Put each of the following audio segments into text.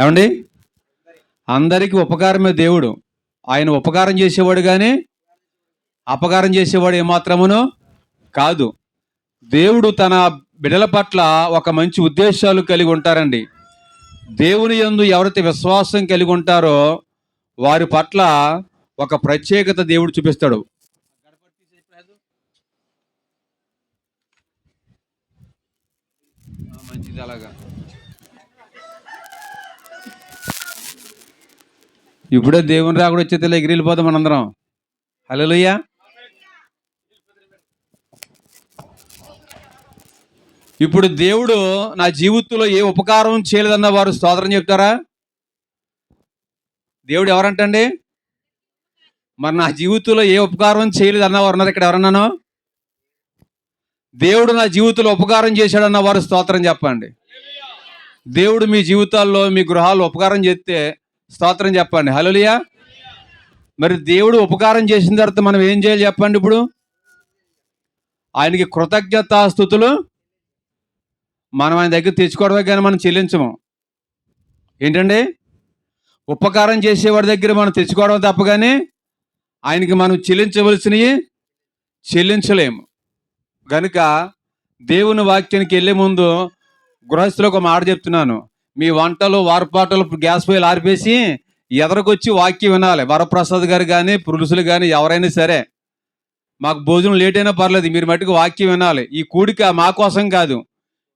ఏమండి? అందరికీ ఉపకారమే దేవుడు. ఆయన ఉపకారం చేసేవాడు కానీ అపకారం చేసేవాడు ఏమాత్రమును కాదు. దేవుడు తన బిడ్డల పట్ల ఒక మంచి ఉద్దేశాలు కలిగి ఉంటారండి. దేవుని యందు ఎవరైతే విశ్వాసం కలిగి ఉంటారో వారి పట్ల ఒక ప్రత్యేకత దేవుడు చూపిస్తాడు. మంచిది. అలాగా ఇప్పుడే దేవుని రాకుడు వచ్చేది ఎగిరిపోతాం మనందరం. హల్లెలూయా. ఇప్పుడు దేవుడు నా జీవితంలో ఏ ఉపకారం చేయలేదన్న వారు స్తోత్రం చెప్తారా? దేవుడు ఎవరంటండి? మరి నా జీవితంలో ఏ ఉపకారం చేయలేదు అన్నవారు ఉన్నారు ఇక్కడ ఎవరన్నాను? దేవుడు నా జీవితంలో ఉపకారం చేశాడన్న వారు స్తోత్రం చెప్పండి. దేవుడు మీ జీవితాల్లో మీ గృహాల్లో ఉపకారం చేస్తే స్తోత్రం చెప్పండి. హల్లెలూయా. మరి దేవుడు ఉపకారం చేసిన తర్వాత మనం ఏం చేయాలి చెప్పండి? ఇప్పుడు ఆయనకి కృతజ్ఞతాస్తుతులు మనం ఆయన దగ్గర తెచ్చుకోవడమే కానీ మనం చెల్లించము. ఏంటండి? ఉపకారం చేసేవాడి దగ్గర మనం తెచ్చుకోవడం తప్ప కానీ ఆయనకి మనం చెల్లించవలసినవి చెల్లించలేము. కనుక దేవుని వాక్యానికి వెళ్ళే ముందు గృహస్థులకు ఒక మాట చెప్తున్నాను. మీ వంటలు వారపాటలు గ్యాస్ పొయ్యిలు ఆరిపేసి ఎదరకొచ్చి వాక్యం వినాలి. వరప్రసాద్ గారు కానీ పురుషులు కానీ ఎవరైనా సరే, మాకు భోజనం లేట్ అయినా పర్లేదు, మీరు మట్టుకు వాక్యం వినాలి. ఈ కూడిక మా కోసం కాదు,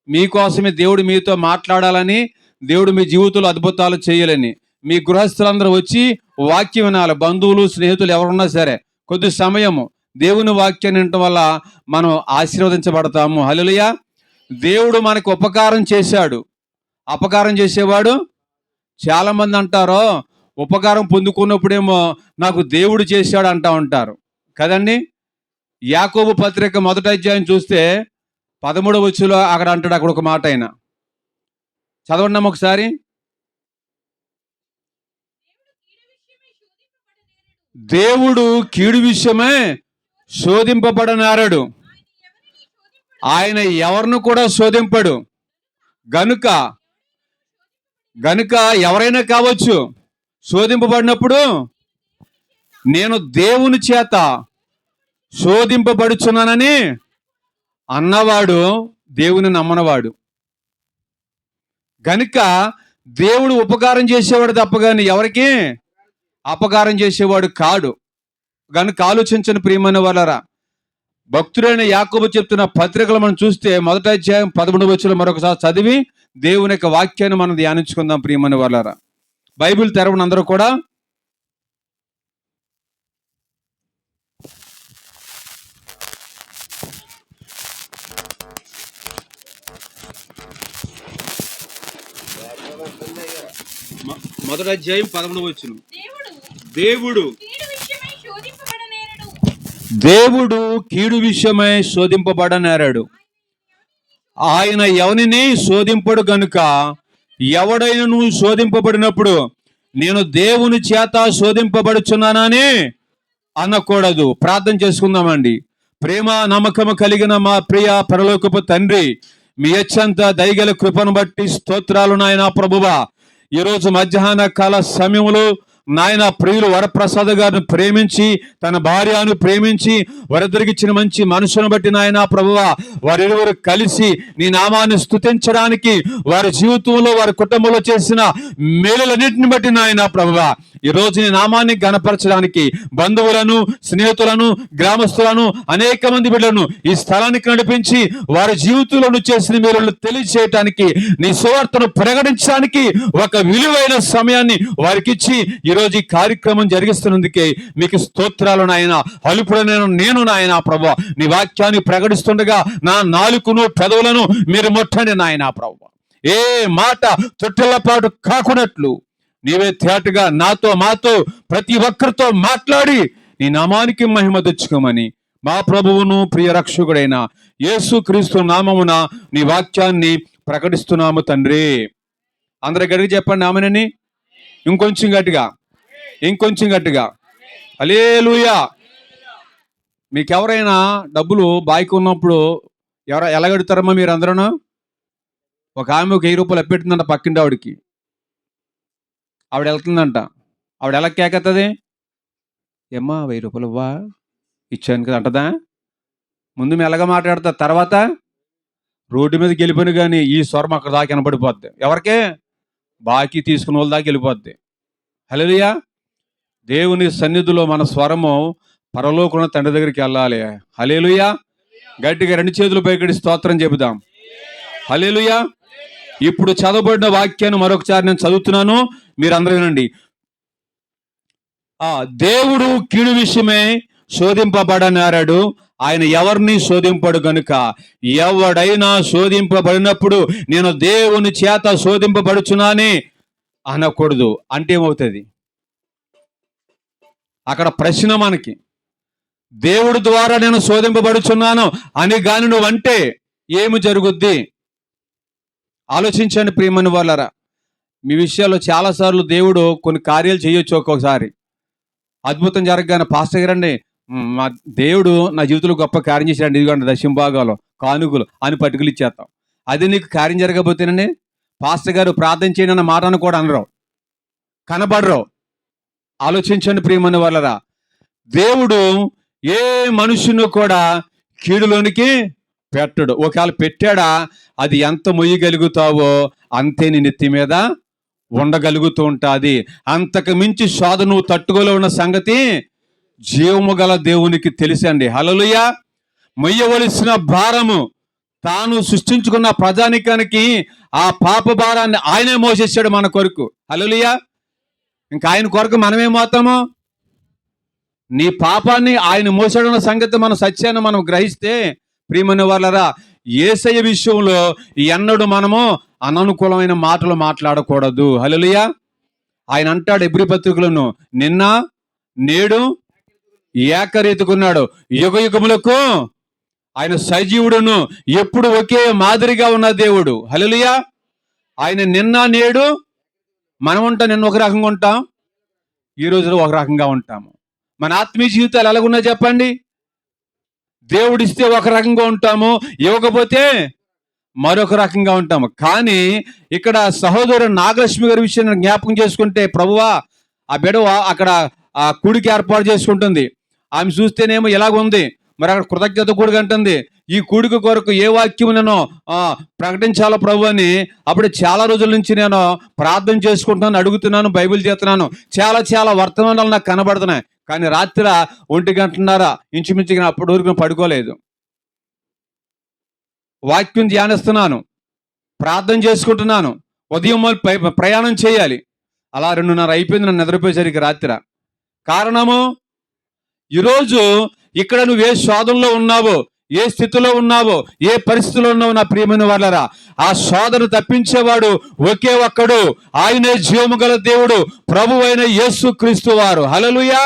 మీకోసమే దేవుడు మీతో మాట్లాడాలని, దేవుడు మీ జీవితంలో అద్భుతాలు చేయాలని. మీ గృహస్థులందరూ వచ్చి వాక్యం వినాలి. బంధువులు స్నేహితులు ఎవరున్నా సరే కొద్ది సమయము దేవుని వాక్యాన్ని వినటం వల్ల మనం ఆశీర్వదించబడతాము. హల్లెలూయా. దేవుడు మనకు ఉపకారం చేశాడు. అపకారం చేసేవాడు చాలామంది అంటారు, ఉపకారం పొందుకున్నప్పుడేమో నాకు దేవుడు చేశాడు అంటూ ఉంటారు కదండి. యాకోబు పత్రిక 1వ అధ్యాయం చూస్తే 13వ వచనంలో అక్కడ అంటాడు, అక్కడ ఒక మాట అయినా చదవండి ఒకసారి. దేవుడు కీడు విషయమే శోధింపబడనారడు, ఆయన ఎవరిని కూడా శోధింపడు. గనుక ఎవరైనా కావచ్చు, శోధింపబడినప్పుడు నేను దేవుని చేత శోధింపబడుచున్నానని అన్నవాడు దేవుని నమ్మనవాడు. గనుక దేవుడు ఉపకారం చేసేవాడు తప్ప కానీ ఎవరికి అపకారం చేసేవాడు కాడు. గనుక ఆలోచించని ప్రియమైన వాళ్ళరా, భక్తుడైన యాకోబు చెప్తున్న పత్రికలు మనం చూస్తే 1వ అధ్యాయం 13వ వచనం మరొకసారి చదివి దేవుని యొక్క వాక్యాన్ని మనం ధ్యానించుకుందాం. ప్రియమైన వాళ్ళరా, బైబిల్ తెరవని అందరూ కూడా మొదటి అధ్యాయం 13వ వచనం. దేవుడు కీడు విషయమై శోధింపబడనేరాడు, ఆయన ఎవరిని శోధింపడు. గనుక ఎవడైనా నువ్వు శోధింపబడినప్పుడు నేను దేవుని చేత శోధింపబడుచున్నానని అనకూడదు. ప్రార్థన చేసుకుందామండి. ప్రేమ నమ్మకము కలిగిన మా ప్రియ పరలోకపు తండ్రి, మీ అత్యంత దయగల కృపను బట్టి స్తోత్రాలు నాయనా ప్రభువా. ఈరోజు మధ్యాహ్న కాల సమయంలో నాయన ప్రియులు వరప్రసాద్ గారిని ప్రేమించి తన భార్యను ప్రేమించి వారిద్దరికి ఇచ్చిన మంచి మనసును బట్టి నాయన ప్రభువా, వారిరువురు కలిసి నీ నామాన్ని స్తుతించడానికి, వారి జీవితంలో వారి కుటుంబంలో చేసిన మేలులన్నింటిని బట్టి నాయన ప్రభువా, ఈరోజు నీ నామాన్ని గణపరచడానికి బంధువులను, స్నేహితులను, గ్రామస్తులను, అనేక మంది బిడ్డలను ఈ స్థలానికి నడిపించి వారి జీవితంలో చేసిన మేలులను తెలియజేయటానికి, నీ సువార్తను ప్రకటించడానికి ఒక విలువైన సమయాన్ని వారికి ఇచ్చి ఈరోజు ఈ కార్యక్రమం జరిగిస్తున్నందుకే మీకు స్తోత్రాలు నాయన. అలుపుడైన నేను నాయన ప్రభువా, నీ వాక్యాన్ని ప్రకటిస్తుండగా నా నాలుకను పెదవులను మీరు ముట్టండి నాయన ప్రభువా. ఏ మాట తొట్టెలపాటు కాకున్నట్లు నీవే తేటగా నాతో మాతో ప్రతి ఒక్కరితో మాట్లాడి నీ నామానికి మహిమ తెచ్చుకోమని మా ప్రభువును ప్రియ రక్షకుడైన యేసు క్రీస్తు నామమున నీ వాక్యాన్ని ప్రకటిస్తున్నాము తండ్రి. అందరి గడికి చెప్పండి ఆమెనని. ఇంకొంచెం గట్టిగా హల్లెలూయా. మీకు ఎవరైనా డబ్బులు బాకీ ఉన్నప్పుడు ఎలా కడుతారమ్మా మీరు అందరూ? ఒక ఆమె ఒక 1000 రూపాయలు అప్పెట్టిందంట పక్కింటి ఆవిడికి. ఆవిడ వెళ్తుందంట. ఆవిడ ఎలా కేకెత్తది? ఏమ్మా 1000 రూపాయలు ఇవ్వా? ఇచ్చాను కదా అంటదా? ముందు మెల్లగా మాట్లాడతా, తర్వాత రోడ్డు మీదకి వెళ్ళిపోయిన కానీ ఈ స్వరం అక్కడ దాకా వినపడిపోద్ది. ఎవరికే? బాకీ తీసుకున్న వాళ్ళ దాకా వెళ్ళిపోద్ది. హల్లెలూయా. దేవుని సన్నిధిలో మన స్వరము పరలోకమున్న తండ్రి దగ్గరికి వెళ్ళాలి. హల్లెలూయా. గట్టిగా 2 చేతులు పైకెత్తి స్తోత్రం చెబుదాం. హల్లెలూయా. ఇప్పుడు చదవబడిన వాక్యాన్ని మరొకసారి నేను చదువుతున్నాను, మీరందరూ వినండి. దేవుడు కీడు విషయమే శోధింపబడనారాడు, ఆయన ఎవరిని శోధింపడు గనుక. ఎవడైనా శోధింపబడినప్పుడు నేను దేవుని చేత శోధింపబడుచున్నాని అనకూడదు. అంటే ఏమవుతుంది? అక్కడ ప్రశ్న మనకి, దేవుడి ద్వారా నేను శోధింపబడుచున్నాను అని గాని నువ్వు అంటే ఏమి జరుగుద్ది? ఆలోచించండి ప్రియమైన వాళ్ళరా. మీ విషయాల్లో చాలాసార్లు దేవుడు కొన్ని కార్యాలు చేయొచ్చు. ఒక్కొక్కసారి అద్భుతం జరగగానే, పాస్టర్ గారండి మా దేవుడు నా జీవితంలో గొప్ప కార్యం చేశాడు, ఇదిగోండి దశంభాగాలు కానుకలు అని పట్టుకులు ఇచ్చేస్తాం. అది నీకు కార్యం జరగకపోతేనండి, పాస్టర్ గారు ప్రార్థన చేయని అన్న మాటను కూడా అనరు, కనబడరు. ఆలోచించండి ప్రియమైన వాళ్ళరా. దేవుడు ఏ మనుషుని కూడా కీడులోనికి పెట్టడు. ఒకవేళ పెట్టాడా, అది ఎంత మొయ్యగలుగుతావో అంతే నీ నెత్తి మీద ఉండగలుగుతూ ఉంటుంది. అంతకు మించి శోధన నువ్వు తట్టుకోలేవున్న సంగతి జీవము గల దేవునికి తెలుసండి. హల్లెలూయా. మొయ్యవలసిన భారము తాను సృష్టించుకున్న ప్రజానికానికి ఆ పాప భారాన్ని ఆయనే మోసేసాడు మన కొరకు. హల్లెలూయా. ఇంకా ఆయన కొరకు మనమేమవుతాము? నీ పాపాన్ని ఆయన మోసాడన్న సంగతి మన సత్యాన్ని మనం గ్రహిస్తే ప్రియమైన వాళ్ళరా, యేసయ్య విషయంలో ఎన్నడూ మనము అననుకూలమైన మాటలు మాట్లాడకూడదు. హల్లెలూయా. ఆయన అంటాడు ఎబ్రీ పత్రికలను, నిన్న నేడు ఏకరీతికున్నాడు, యుగ యుగములకు ఆయన సజీవుడును, ఎప్పుడు ఒకే మాదిరిగా ఉన్న దేవుడు. హల్లెలూయా. ఆయన నిన్న నేడు, మనం ఉంటాం నిన్న ఒక రకంగా ఉంటాం, ఈ రోజులో ఒక రకంగా ఉంటాము. మన ఆత్మీయ జీవితాలు ఎలాగున్నాయి చెప్పండి? దేవుడిస్తే ఒక రకంగా ఉంటాము, ఇవ్వకపోతే మరొక రకంగా ఉంటాము. కానీ ఇక్కడ సహోదరు నాగలక్ష్మి గారి విషయాన్ని జ్ఞాపకం చేసుకుంటే, ప్రభువా ఆ బిడవ అక్కడ ఆ కుడికి ఏర్పాటు చేసుకుంటుంది. ఆమె చూస్తేనేమో ఇలాగ ఉంది, మరి అక్కడ కృతజ్ఞత కూడిక అంటుంది. ఈ కూడిక కొరకు ఏ వాక్యం నేను ప్రకటించాలో ప్రభు అని అప్పుడు చాలా రోజుల నుంచి నేను ప్రార్థన చేసుకుంటున్నాను, అడుగుతున్నాను, బైబిల్ చేస్తున్నాను. చాలా చాలా వర్తమానాలు నాకు కనబడుతున్నాయి. కానీ రాత్రి 1:30 ఇంచుమించుగా అప్పటి వరకు పడుకోలేదు. వాక్యం ధ్యానిస్తున్నాను, ప్రార్థన చేసుకుంటున్నాను, ఉదయం ప్రయాణం చేయాలి. అలా 2:30 అయిపోయింది నన్ను నిద్రపోయేసరికి రాత్రి. కారణము, ఈరోజు ఇక్కడ నువ్వు ఏ శోధనలో ఉన్నావో, ఏ స్థితిలో ఉన్నావో, ఏ పరిస్థితిలో ఉన్నావో నా ప్రియమైన వాళ్ళరా, ఆ శోధన తప్పించేవాడు ఒకే ఒక్కడు, ఆయనే జీవము గల దేవుడు, ప్రభువైన యేసు క్రీస్తు వారు. హల్లెలూయా.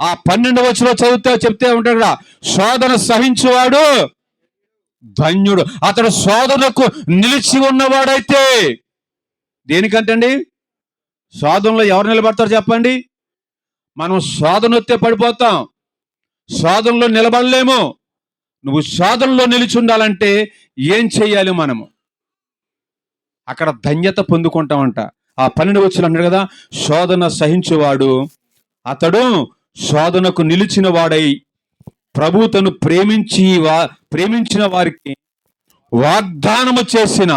ఆ 12వ వచనంలో చెప్తే ఉంటాడు కదా, శోధన సహించువాడు ధన్యుడు, అతడు శోధనకు నిలిచి ఉన్నవాడైతే. దేనికంటండి? శోధనలో ఎవరు నిలబడతారు చెప్పండి? మనం శోధన వస్తే పడిపోతాం, శోధనలో నిలబడలేము. నువ్వు శోధనలో నిలిచి ఉండాలంటే ఏం చెయ్యాలి? మనము అక్కడ ధన్యత పొందుకుంటామంట. ఆ 12వ వచనం అన్నాడు కదా, శోధన సహించువాడు అతడు శోధనకు నిలిచిన వాడై ప్రభు తను ప్రేమించిన వారికి వాగ్దానము చేసిన,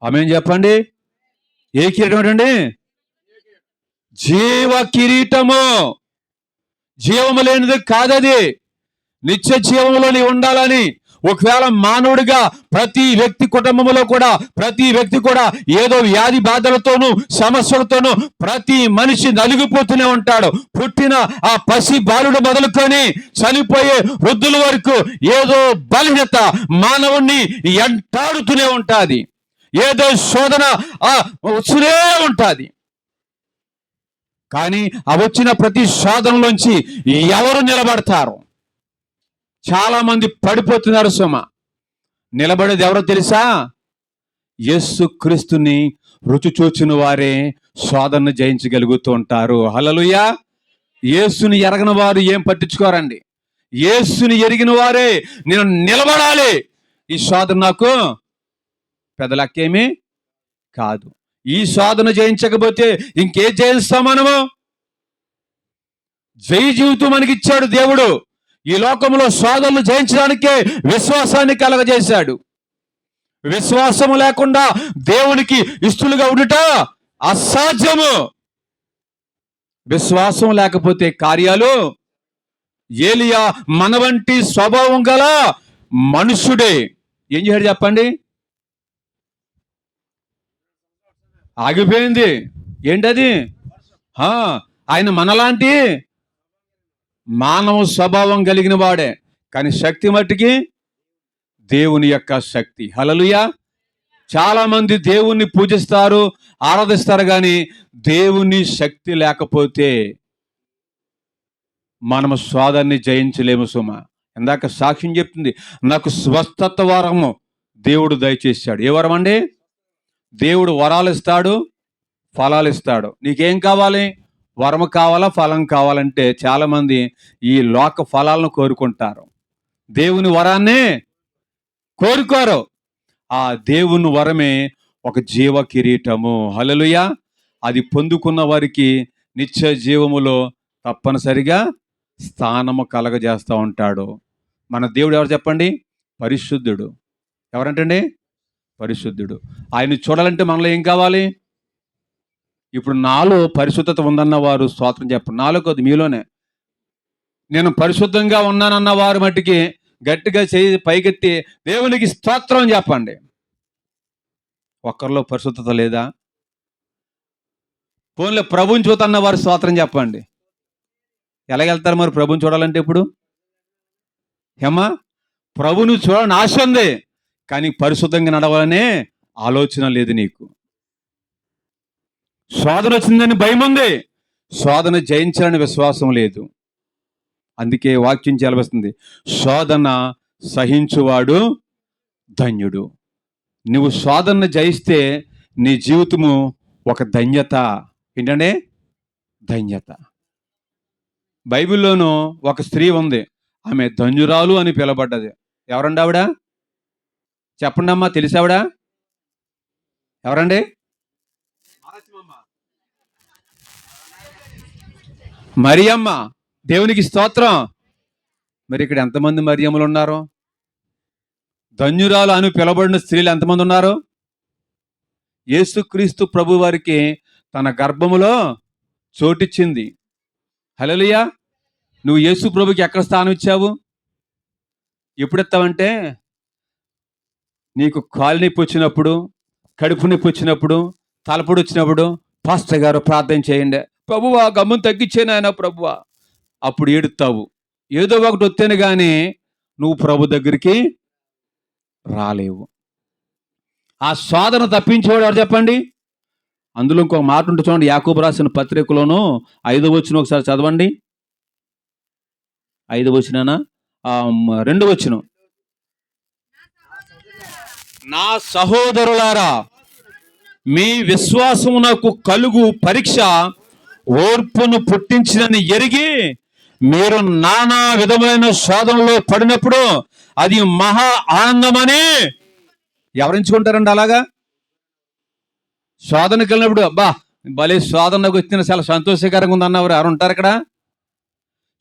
ఆమేన్ చెప్పండి, ఏ కిరీటం అండి? జీవ కిరీటము. జీవము లేనిది కాదది, నిత్య జీవములో నీ ఉండాలని. ఒకవేళ మానవుడిగా ప్రతి వ్యక్తి కుటుంబంలో కూడా ప్రతి వ్యక్తి కూడా ఏదో వ్యాధి బాధలతోనూ సమస్యలతోనూ ప్రతి మనిషి నలిగిపోతూనే ఉంటాడు. పుట్టిన ఆ పసి బాలుడు మొదలుకొని చనిపోయే వృద్ధుల వరకు ఏదో బలహీనత మానవుణ్ణి ఎంటాడుతూనే ఉంటుంది, ఏదో శోధన వస్తూనే ఉంటుంది. కానీ ఆ వచ్చిన ప్రతి శోధనలోంచి ఎవరు నిలబడతారు? చాలా మంది పడిపోతున్నారు సుమ. నిలబడేది ఎవరో తెలుసా? యేసు క్రీస్తుని రుచి చూచిన వారే శోధనను జయించగలుగుతూ ఉంటారు. హల్లెలూయా. యేసుని ఎరగని వారు ఏం పట్టించుకోరండి. యేసుని ఎరిగిన వారే నేను నిలబడాలి, ఈ శోధన నాకు పెద్దలకేమీ కాదు. ఈ శోధన జయించకపోతే ఇంకేం జయిస్తాం మనము? జయ జీవితం మనకి ఇచ్చాడు దేవుడు. ఈ లోకంలో శోధనలు జయించడానికే విశ్వాసాన్ని కలగజేశాడు. విశ్వాసము లేకుండా దేవునికి ఇష్టలుగా ఉండుట అసాధ్యము. విశ్వాసం లేకపోతే కార్యాలు, ఏలియా మన వంటి స్వభావం గల మనుషుడే ఏం చేశాడు చెప్పండి? ఆగిపోయింది. ఏంటది? ఆయన మనలాంటి మానవ స్వభావం కలిగిన వాడే, కానీ శక్తి మట్టికి దేవుని యొక్క శక్తి. హల్లెలూయా. చాలా మంది దేవుణ్ణి పూజిస్తారు, ఆరాధిస్తారు, కానీ దేవుని శక్తి లేకపోతే మనము శోధనని జయించలేము సుమ. ఇందాక సాక్ష్యం చెప్తుంది, నాకు స్వస్థత వరము దేవుడు దయచేశాడు. ఏ వరం అండి? దేవుడు వరాలు ఇస్తాడు, ఫలాలు ఇస్తాడు. నీకేం కావాలి? వరము కావాలా, ఫలం కావాలంటే చాలామంది ఈ లోక ఫలాలను కోరుకుంటారు, దేవుని వరాన్ని కోరుకోరు. ఆ దేవుని వరమే ఒక జీవ కిరీటము. హల్లెలూయా. అది పొందుకున్న వారికి నిత్య జీవములో తప్పనిసరిగా స్థానము కలగజేస్తూ ఉంటాడు. మన దేవుడు ఎవరు చెప్పండి? పరిశుద్ధుడు. ఎవరంటండి? పరిశుద్ధుడు. ఆయన చూడాలంటే మనలో ఏం కావాలి? ఇప్పుడు నాలో పరిశుద్ధత ఉందన్న వారు స్తోత్రం చెప్పండి. నాలో కొద్ది మీలోనే. నేను పరిశుద్ధంగా ఉన్నానన్న వారు మట్టికి గట్టిగా చేయి పైకెత్తి దేవునికి స్తోత్రం చెప్పండి. ఒక్కరిలో పరిశుద్ధత లేదా? పోన్లే ప్రభుని చూతన్న వారు స్తోత్రం చెప్పండి. ఎలాగెళ్తారు మరి ప్రభుని చూడాలంటే? ఇప్పుడు ఏమ్మా, ప్రభుని చూడాలని ఆశ ఉంది, కానీ పరిశుద్ధంగా నడవాలనే ఆలోచన లేదు నీకు. శోధన వచ్చిందని భయం ఉంది, శోధన జయించాలని విశ్వాసం లేదు. అందుకే వాక్యం చెలవస్తుంది, శోధన సహించువాడు ధన్యుడు. నువ్వు శోధన జయిస్తే నీ జీవితము ఒక ధన్యత. ఏంటంటే ధన్యత. బైబిల్లోనూ ఒక స్త్రీ ఉంది, ఆమె ధన్యురాలు అని పిలబడ్డది. ఎవరండి ఆవిడ? చెప్పండి అమ్మా, తెలిసావిడ? ఎవరండి? మరియమ్మ. దేవునికి స్తోత్రం. మరి ఇక్కడ ఎంతమంది మరియమ్మలు ఉన్నారు? ధన్యురాలు అని పిలబడిన స్త్రీలు ఎంతమంది ఉన్నారు? యేసుక్రీస్తు ప్రభు వారికి తన గర్భములో చోటిచ్చింది. హల్లెలూయా. నువ్వు యేసు ప్రభుకి ఎక్కడ స్థానం ఇచ్చావు? ఎప్పుడు ఇస్తావంటే, నీకు కాలు నొప్పి వచ్చినప్పుడు, కడుపు నొప్పి వచ్చినప్పుడు, తలపొడి వచ్చినప్పుడు, పాస్టర్ గారు ప్రార్థన చేయండి, ప్రభువా గమ్మును తగ్గించేను ఆయన ప్రభువా, అప్పుడు ఏడుస్తావు. ఏదో ఒకటి వస్తేనే కానీ నువ్వు ప్రభు దగ్గరికి రాలేవు. ఆ శోధన తప్పించేవాడు ఎవరు చెప్పండి? అందులో ఇంకొక మాట ఉంటుంది చూడండి, యాకోబు రాసిన పత్రికలోను 5వ వచనం ఒకసారి చదవండి. 5వ వచనానా? 2వ వచనం. నా సహోదరులారా, మీ విశ్వాసమునకు కలుగు పరీక్ష ఓర్పును పుట్టించినని ఎరిగి మీరు నానా విధమైన శోధనలో పడినప్పుడు అది మహా ఆనందమని ఎవరించుకుంటారండి? అలాగా శోధనకి వెళ్ళినప్పుడు అబ్బా భలే శోధనకు వచ్చిన చాలా సంతోషకరంగా ఉందన్నవారు ఎవరు ఉంటారు ఇక్కడ?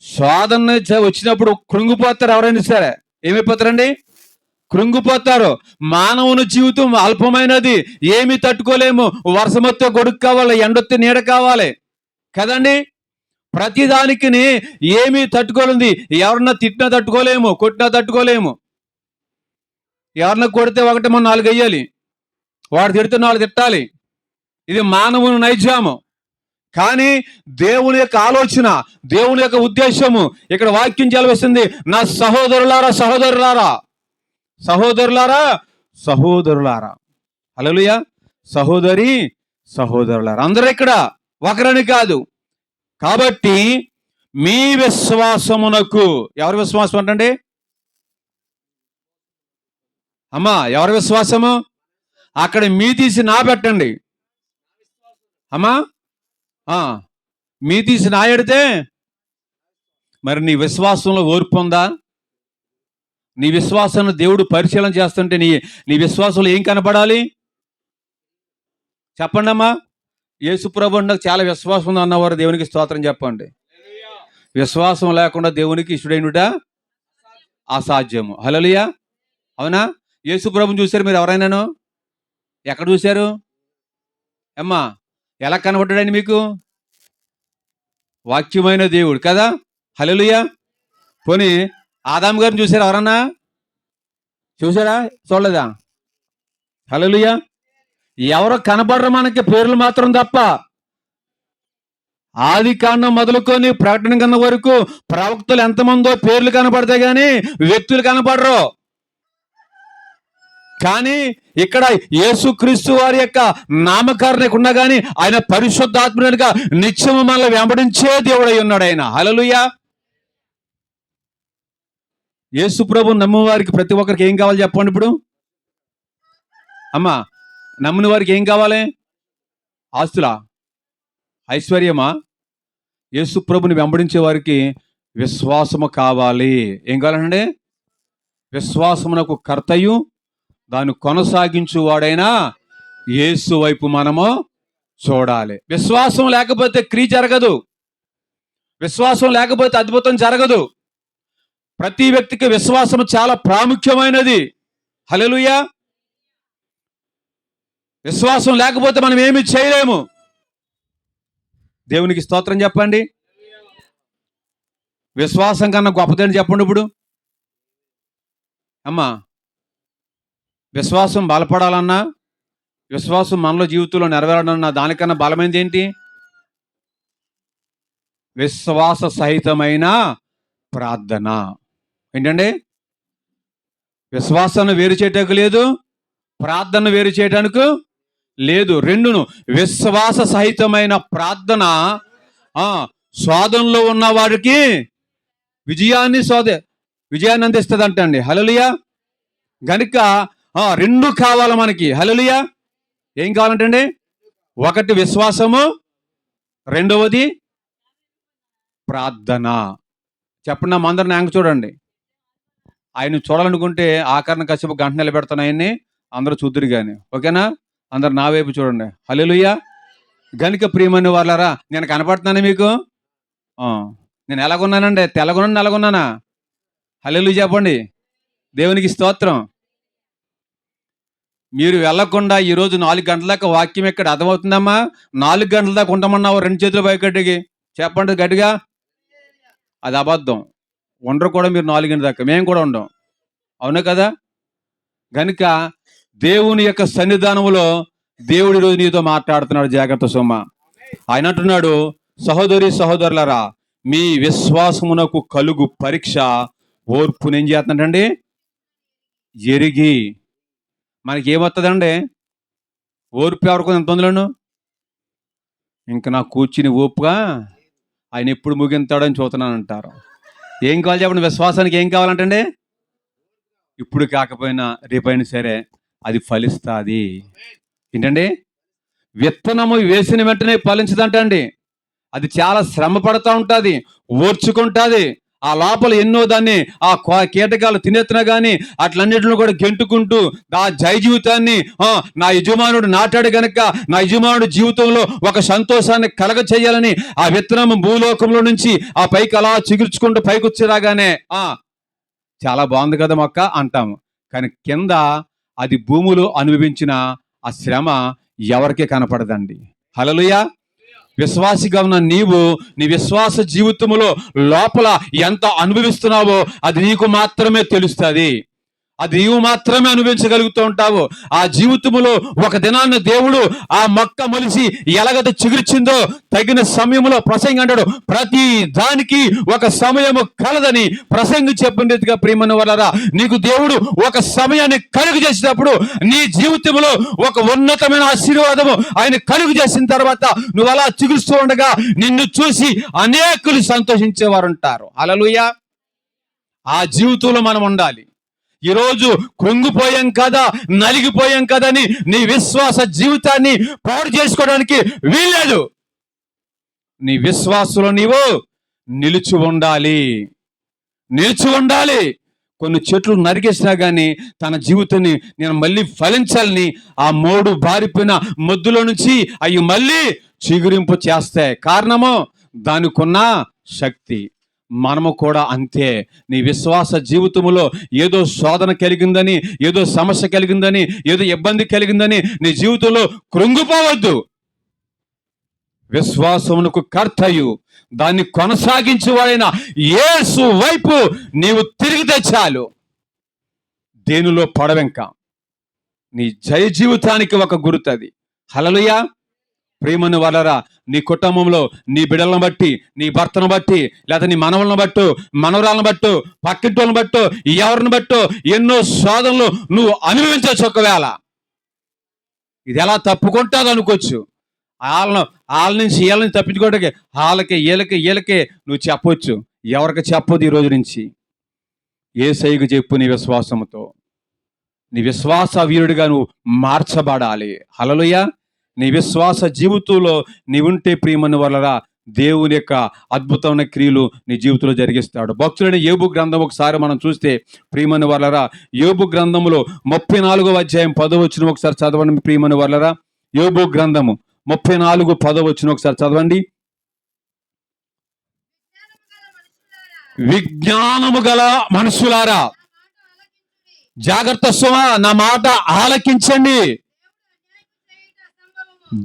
శోధన వచ్చినప్పుడు కృంగిపోతారు. ఎవరైనా సరే ఏమైపోతారండి? కృంగిపోతారు. మానవుని జీవితం అల్పమైనది, ఏమి తట్టుకోలేము. వర్షమొత్తే గొడుగు కావాలి, ఎండొత్తే నీడ కావాలి కదండి. ప్రతిదానికి ఏమీ తట్టుకోలేంది. ఎవరన్నా తిట్టినా తట్టుకోలేము, కొట్టినా తట్టుకోలేము. ఎవరన్నా కొడితే ఒకటి మనం 4 వేయాలి, వాడు తిడితే 4 తిట్టాలి. ఇది మానవుని నైజాము. కానీ దేవుని యొక్క ఆలోచన, దేవుని యొక్క ఉద్దేశము ఇక్కడ వాక్యం చెలవేస్తుంది. నా సహోదరులారా, సహోదరులారా, సహోదరులారా, సహోదరులారా. హల్లెలూయా. సహోదరి, సహోదరులారా, అందరూ ఇక్కడ ఒకరని కాదు. కాబట్టి మీ విశ్వాసమునకు, ఎవరి విశ్వాసం అంటండి అమ్మా? ఎవరి విశ్వాసము? అక్కడ మీ తీసి నా పెట్టండి అమ్మా. మీ తీసి నా ఎడితే మరి నీ విశ్వాసంలో ఓర్పు ఉందా? నీ విశ్వాసాన్ని దేవుడు పరిశీలన చేస్తుంటే నీ విశ్వాసంలో ఏం కనపడాలి? చెప్పండి అమ్మా. యేసుప్రభు అంటే నాకు చాలా విశ్వాసం ఉంది అన్నవారు దేవునికి స్తోత్రం చెప్పండి. విశ్వాసం లేకుండా దేవునికి ఇష్టడైనట అసాధ్యము. హల్లెలూయా. అవునా? యేసుప్రభుని చూశారు మీరు ఎవరైనాను? ఎక్కడ చూశారు అమ్మా? ఎలా కనబడ్డాడండి మీకు? వాక్యమైన దేవుడు కదా. హల్లెలూయా. పోనీ ఆదాము గారిని చూశారు ఎవరన్నా? చూసారా? చూడలేదా? హల్లెలూయా. ఎవరో కనబడరు మనకి, పేర్లు మాత్రం తప్ప. ఆది కాండం మొదలుకొని ప్రకటన కన్నా వరకు ప్రవక్తలు ఎంతమందో పేర్లు కనపడతాయి కానీ వ్యక్తులు కనపడరు. కానీ ఇక్కడ యేసుక్రీస్తు వారి యొక్క నామకరణ ఉన్నా కానీ ఆయన పరిశుద్ధాత్మునిగా నిత్యము మనల్ని వెంబడించే దేవుడై ఉన్నాడు ఆయన. హల్లెలూయా. యేసు ప్రభు నమ్మిన వారికి ప్రతి ఒక్కరికి ఏం కావాలి చెప్పండి ఇప్పుడు అమ్మా? నమ్మిన వారికి ఏం కావాలి? ఆస్తులా? ఐశ్వర్యమా? యేసు ప్రభుని వెంబడించే వారికి విశ్వాసము కావాలి. ఏం కావాలండి? విశ్వాసమునకు కర్తయు దాన్ని కొనసాగించు వాడైనా యేసు వైపు మనము చూడాలి. విశ్వాసం లేకపోతే క్రియ జరగదు. విశ్వాసం లేకపోతే అద్భుతం జరగదు. ప్రతి వ్యక్తికి విశ్వాసం చాలా ప్రాముఖ్యమైనది. హల్లెలూయా. విశ్వాసం లేకపోతే మనం ఏమి చేయలేము. దేవునికి స్తోత్రం చెప్పండి. విశ్వాసం కన్నా గొప్పదని చెప్పండి ఇప్పుడు అమ్మా. విశ్వాసం బలపడాలన్నా, విశ్వాసం మనలో జీవితంలో నెరవేరాలన్నా దానికన్నా బలమైనది ఏంటి? విశ్వాస సహితమైన ప్రార్థన. ఏంటండి? విశ్వాసాన్ని వేరు చేయటానికి లేదు, ప్రార్థన వేరు చేయడానికి లేదు. రెండును విశ్వాస సహితమైన ప్రార్థన శోధనలో ఉన్న వాడికి విజయాన్ని అందిస్తుంది అంటండి. హల్లెలూయా. గనుక రెండు కావాలి మనకి. హల్లెలూయా. ఏం కావాలంటండి? ఒకటి విశ్వాసము, రెండవది ప్రార్థన. చెప్పండి మా అందరిని యాంక చూడండి. ఆయన చూడాలనుకుంటే ఆకరణ కశ్యపు గంట నిలబెడతాను ఆయన్ని, అందరూ చూద్దురు కానీ. ఓకేనా? అందరు నా వైపు చూడండి. హల్లెలూయా. గనుక ప్రియమైన వాళ్ళారా, నేను కనపడుతున్నాను మీకు? నేను ఎలాగున్నానండి? తెల్లగున్నాను, నల్లగున్నానా? హల్లెలూయా చెప్పండి. దేవునికి స్తోత్రం. మీరు వెళ్లకుండా ఈరోజు 4 గంటల దాకా వాక్యం ఎక్కడ అర్థమవుతుందమ్మా? 4 గంటల దాకా ఉంటామన్నావు 2 చేతులు పైకట్టుకి చెప్పండి గట్టిగా. అది అబద్ధం. ఉండరు కూడా మీరు 4 గంటల దాకా, మేము కూడా ఉండం. అవునా కదా? గనుక దేవుని యొక్క సన్నిధానంలో దేవుడి రోజు నీతో మాట్లాడుతున్నాడు. జాగ్రత్త సొమ్మ. ఆయన అంటున్నాడు, సహోదరి సహోదరులరా, మీ విశ్వాసమునకు కలుగు పరీక్ష ఓర్పుని ఏం చేస్తున్నాడండి? ఎరిగి. మనకి ఏమవుతుందండి? ఓర్పు ఎవరికి ఎంత ఉందిలోను? ఇంకా నాకు కూర్చుని ఓపుగా ఆయన ఎప్పుడు ముగింతాడని చూస్తున్నాను అంటారు. ఏం కావాలి చెప్పండి? విశ్వాసానికి ఏం కావాలంటండి? ఇప్పుడు కాకపోయినా రేపైనా సరే అది ఫలిస్తుంది. ఏంటండి? విత్తనము వేసిన వెంటనే ఫలించదంటండి. అది చాలా శ్రమ పడుతూ ఉంటుంది, ఓర్చుకుంటుంది. ఆ లోపల ఎన్నో దాన్ని ఆ కీటకాలు తినెత్తున కానీ అట్లన్నిటిని కూడా గెంటుకుంటూ ఆ జయ జీవితాన్ని నా యజమానుడు నాటాడు గనక నా యజమానుడు జీవితంలో ఒక సంతోషాన్ని కలగ చేయాలని ఆ విత్తనం భూలోకంలో నుంచి ఆ పైకి అలా చిగుర్చుకుంటూ పైకి వచ్చి రాగానే చాలా బాగుంది కదా మొక్క అంటాము. కానీ కింద అది భూమిలో అనుభవించిన ఆ శ్రమ ఎవరికీ కనపడదండి. హల్లెలూయా. విశ్వాసిగా ఉన్న నీవు నీ విశ్వాస జీవితంలో లోపల ఎంత అనుభవిస్తున్నావో అది నీకు మాత్రమే తెలుస్తుంది. అది నీవు మాత్రమే అనుభవించగలుగుతూ ఉంటావు. ఆ జీవితంలో ఒక దినాన్ని దేవుడు ఆ మొక్క మొలిసి ఎలాగైతే చిగుర్చిందో తగిన సమయంలో ప్రసంగి అంటాడు, ప్రతి దానికి ఒక సమయము కలదని ప్రసంగి చెప్పిన రీతిగా ప్రియమైన వాళ్ళరా, నీకు దేవుడు ఒక సమయాన్ని కలుగు చేసినప్పుడు నీ జీవితంలో ఒక ఉన్నతమైన ఆశీర్వాదము ఆయన కలుగు చేసిన తర్వాత నువ్వు అలా చిగురుస్తూ ఉండగా నిన్ను చూసి అనేకులు సంతోషించేవారు ఉంటారు. హల్లెలూయా. ఆ జీవితంలో మనం ఉండాలి. ఈరోజు కృంగిపోయాం కదా, నలిగిపోయాం కదా అని నీ విశ్వాస జీవితాన్ని పాడు చేసుకోవడానికి వీల్లేదు. నీ విశ్వాసంలో నీవు నిలిచి ఉండాలి. కొన్ని చెట్లు నరికేసినా కానీ తన జీవితాన్ని నేను మళ్ళీ ఫలించాలని ఆ మోడు బారిపోయిన మొద్దులో నుంచి అవి మళ్ళీ చిగురింపు చేస్తాయి. కారణము దానికున్న శక్తి. మనము కూడా అంతే. నీ విశ్వాస జీవితంలో ఏదో శోధన కలిగిందని, ఏదో సమస్య కలిగిందని, ఏదో ఇబ్బంది కలిగిందని నీ జీవితంలో కృంగిపోవద్దు. విశ్వాసమునకు కర్తయు దాన్ని కొనసాగించేవాడైన యేసు వైపు నీవు తిరిగితే చాలు. దేనిలో పడవెంక నీ జయ జీవితానికి ఒక గుర్తది. హల్లెలూయా. ప్రియమైన వాళ్ళరా, నీ కుటుంబంలో నీ బిడ్డలను బట్టి, నీ భర్తను బట్టి, లేదా నీ మనవలను బట్టు, మనవరాలను బట్టు, పక్కింటోళ్ళని బట్టు, ఎవరిని బట్టు ఎన్నో శోధనలు నువ్వు అనుభవించవచ్చు. ఒకవేళ ఇది ఎలా తప్పుకుంటాది అనుకోవచ్చు. వాళ్ళ నుంచి వీళ్ళ నుంచి తప్పించుకోవడానికి వీళ్ళకే నువ్వు చెప్పొచ్చు. ఎవరికి చెప్పొద్దు. ఈ రోజు నుంచి యేసయ్యకు చెప్పు. నీ విశ్వాసంతో నీ విశ్వాస వీరుడిగా నువ్వు మార్చబడాలి. హల్లెలూయా. నీ విశ్వాస జీవితంలో నీవుంటే ప్రియమైన వాళ్ళరా, దేవుని యొక్క అద్భుతమైన క్రియలు నీ జీవితంలో జరిగిస్తాడు. భక్తుడైన యోబు గ్రంథం ఒకసారి మనం చూస్తే ప్రియమైన వాళ్ళరా, యోబు గ్రంథములో 34వ అధ్యాయం 10వ వచనం ఒకసారి చదవండి. ప్రియమైన వాళ్ళరా, యోబు గ్రంథము 34:10 ఒకసారి చదవండి. విజ్ఞానము గల మనుషులారా, జాగ్రత్త సుమా, నా మాట ఆలకించండి.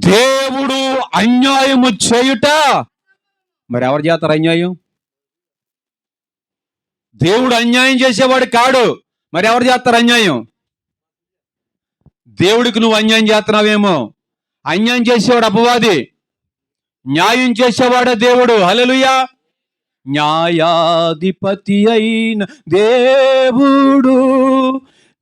దేవుడు అన్యాయము చేయుట. మరి ఎవరు చేస్తారు అన్యాయం? దేవుడు అన్యాయం చేసేవాడు కాడు. మరి ఎవరు చేస్తారు అన్యాయం? దేవుడికి నువ్వు అన్యాయం చేస్తున్నావేమో. అన్యాయం చేసేవాడు అపవాది, న్యాయం చేసేవాడు దేవుడు. హల్లెలూయా. న్యాయాధిపతి అయిన దేవుడు